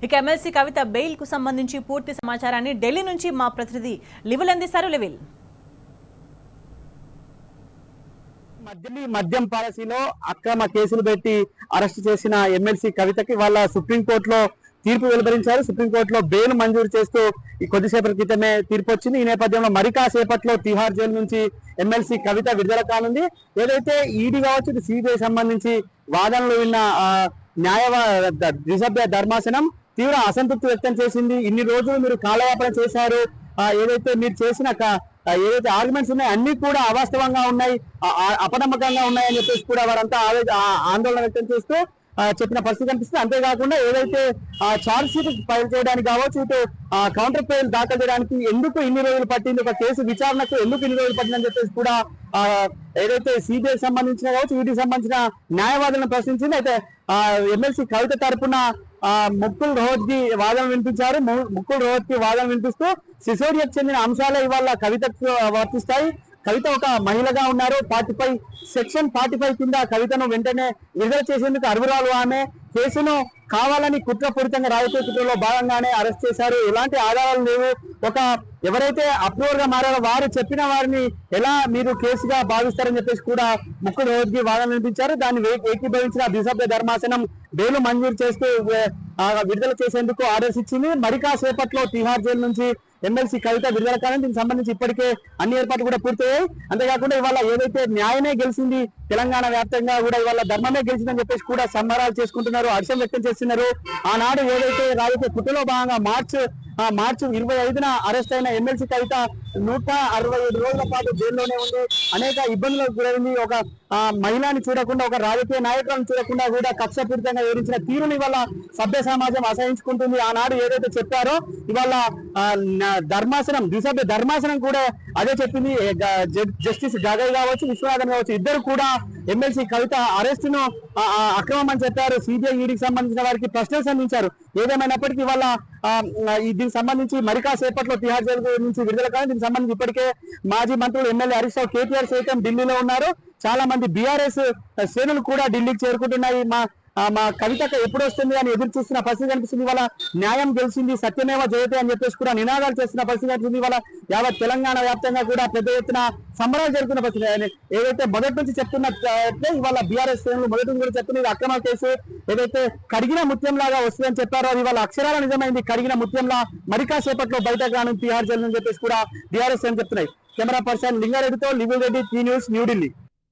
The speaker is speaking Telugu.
ఇక ఎమ్మెల్సీ కవిత బెయిల్ కు సంబంధించి పూర్తి సమాచారాన్ని ఢిల్లీ నుంచి మా ప్రతినిధి లివిల్ అందిస్తారు. లివిల్, మద్యం పాలసీలో అక్రమ కేసులు పెట్టి అరెస్ట్ చేసిన ఎమ్మెల్సీ కవితకి వాళ్ళ సుప్రీంకోర్టులో తీర్పు వెలువరించారు. సుప్రీంకోర్టులో బెయిల్ మంజూరు చేస్తూ ఈ కొద్దిసేపటి క్రితమే తీర్పు వచ్చింది. ఈ నేపథ్యంలో మరి కాసేపట్లో తిహార్ జైలు నుంచి ఎమ్మెల్సీ కవిత విడుదల కానుంది. ఏదైతే ఈడీ కావచ్చు, సిబిఐ సంబంధించి వాదనలు విన్న ద్విసభ్య ధర్మాసనం తీవ్ర అసంతృప్తి వ్యక్తం చేసింది. ఇన్ని రోజులు మీరు కాలయాపన చేశారు, ఏదైతే మీరు చేసిన ఏదైతే ఆర్గ్యుమెంట్స్ ఉన్నాయి అన్ని కూడా అవాస్తవంగా ఉన్నాయి, అపనమ్మకంగా ఉన్నాయని చెప్పేసి కూడా వారంతా ఆందోళన వ్యక్తం చేస్తూ చెప్పిన పరిస్థితి కనిపిస్తుంది. అంతేకాకుండా ఏదైతే ఛార్జ్ షీట్ ఫైల్ చేయడానికి కావచ్చు, ఇటు కౌంటర్ ఫైల్ దాఖలు చేయడానికి ఎందుకు ఇన్ని రోజులు పట్టింది, ఒక కేసు విచారణకు ఎందుకు ఇన్ని రోజులు పట్టిందని చెప్పేసి కూడా ఏదైతే సిబిఐ సంబంధించిన కావచ్చు, ఈడీ సంబంధించిన న్యాయవాదులను ప్రశ్నించింది. అయితే ఎమ్మెల్సీ కవిత తరపున ముకుల్ రోహత్గి వాదన వినిపించారు. ముకుల్ రోహత్గి వాదన వినిపిస్తూ సిసోడియాకు చెందిన అంశాలే ఇవాళ కవితకు వర్తిస్తాయి. కవిత ఒక మహిళగా ఉన్నారు. సెక్షన్ 45 కింద కవితను వెంటనే విడుదల చేసేందుకు అర్హురాలు. ఆమె కేసును కావాలని కుట్రపూరితంగా రాజకీయ కుట్రలో భాగంగానే అరెస్ట్ చేశారు. ఎలాంటి ఆధారాలు లేవు. ఎవరైతే అప్రూవర్ గా మారారో వారు చెప్పిన వారిని ఎలా మీరు కేసుగా భావిస్తారని చెప్పేసి కూడా ముకుల్ రోహత్గి వాదన వినిపించారు. దాన్ని ఏకీభవించిన ద్విసభ్య ధర్మాసనం బెయిల్ మంజూరు చేస్తూ విడుదల చేసేందుకు ఆర్డర్స్ ఇచ్చింది. మరి కాసేపట్లో తిహార్ జైలు నుంచి ఎమ్మెల్సీ కవిత విడుదల కాలని దీనికి సంబంధించి ఇప్పటికే అన్ని ఏర్పాట్లు కూడా పూర్తయ్యాయి. అంతేకాకుండా ఇవాళ ఏదైతే న్యాయమే గెలిచింది, తెలంగాణ వ్యాప్తంగా కూడా ఇవాళ ధర్మమే గెలిచిందని చెప్పేసి కూడా సంబరాలు చేసుకుంటున్నారు, హర్షం వ్యక్తం చేస్తున్నారు. ఆనాడు ఏదైతే రాజకీయ కుట్రలో భాగంగా మార్చి 25న అరెస్ట్ అయిన ఎమ్మెల్సీ కవిత 167 రోజుల పాటు జైల్లోనే ఉంది. అనేక ఇబ్బందులకు గురైంది. ఒక మహిళని చూడకుండా, ఒక రాజకీయ నాయకులను చూడకుండా కూడా కక్షపూరితంగా వివరించిన తీరుని ఇవాళ సభ్య సమాజం అసహించుకుంటుంది. ఆనాడు ఏదైతే చెప్పారో ఇవాళ ద్విసభ్య ధర్మాసనం కూడా అదే చెప్పింది. జస్టిస్ గగయ్ కావచ్చు, విశ్వనాథన్ కావచ్చు, ఇద్దరు కూడా ఎమ్మెల్సీ కవిత అరెస్ట్ ను అక్రమం అని చెప్పారు. సిబిఐ ఈడీకి సంబంధించిన వారికి ప్రశ్నలు సంధించారు. ఏదేమైనప్పటికీ ఇవాళ దీనికి సంబంధించి మరి కాసేపట్లో తిహార్ జైలు నుంచి విడుదల కానీ దీనికి సంబంధించి ఇప్పటికే మాజీ మంత్రులు ఎమ్మెల్యే హరీష్ రావు, కేటీఆర్ సైతం ఢిల్లీలో ఉన్నారు. చాలా మంది బీఆర్ఎస్ శ్రేణులు కూడా ఢిల్లీకి చేరుకుంటున్నాయి. మా కవితకు ఎప్పుడు వస్తుంది అని ఎదురు చూస్తున్న పరిస్థితి కనిపిస్తుంది. ఇవాళ న్యాయం గెలిచింది, సత్యమేవ జయతే అని చెప్పేసి కూడా నినాదాలు చేస్తున్న పరిస్థితి కనిపిస్తుంది. ఇవాళ యావత్ తెలంగాణ వ్యాప్తంగా కూడా పెద్ద ఎత్తున సంబరాలు జరుగుతున్న పరిస్థితి. ఏదైతే మొదటి నుంచి చెప్తున్నట్లయితే ఇవాళ బీఆర్ఎస్ శ్రేణులు మొదటి నుంచి కూడా చెప్తున్న ఇది అక్రమ కేసు, ఏదైతే కడిగిన ముత్యం లాగా వస్తుందని చెప్పారో అది ఇవాళ అక్షరాల నిజమైంది. కడిగిన ముత్యంలా మరి కాసేపట్లో బయటకు రాను తిహార్ జైలు అని చెప్పేసి కూడా బీఆర్ఎస్ అని చెప్తున్నాయి. కెమెరా పర్సన్ లింగారెడ్డితో లివిల్ రెడ్డి, టీ న్యూస్, న్యూఢిల్లీ.